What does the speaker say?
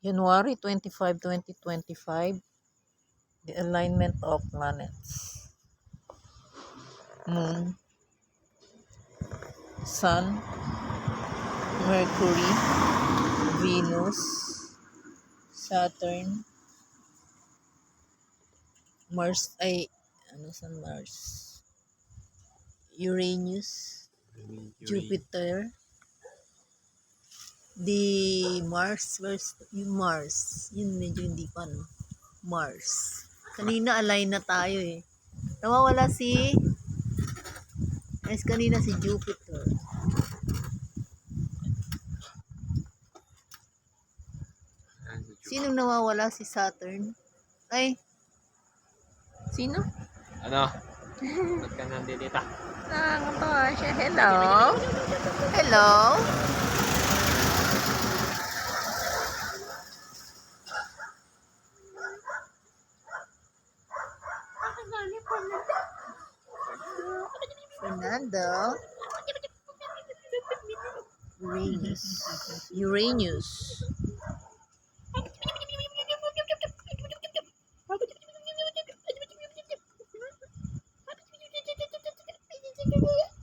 January 25, 2025, the alignment of planets. Moon, Sun, Mercury, Venus, Saturn, Mars, ano sa Mars? Uranus, Jupiter, where's yung Mars? Yun medyo hindi pa, no? Mars. Kanina align na tayo eh. Nawawala kanina si Jupiter. Sinong nawawala? Si Saturn? Ay, sino? Ano? Ba't ka nandito? Nakakatawa siya. Hello? Hello? Fernando? Uranus.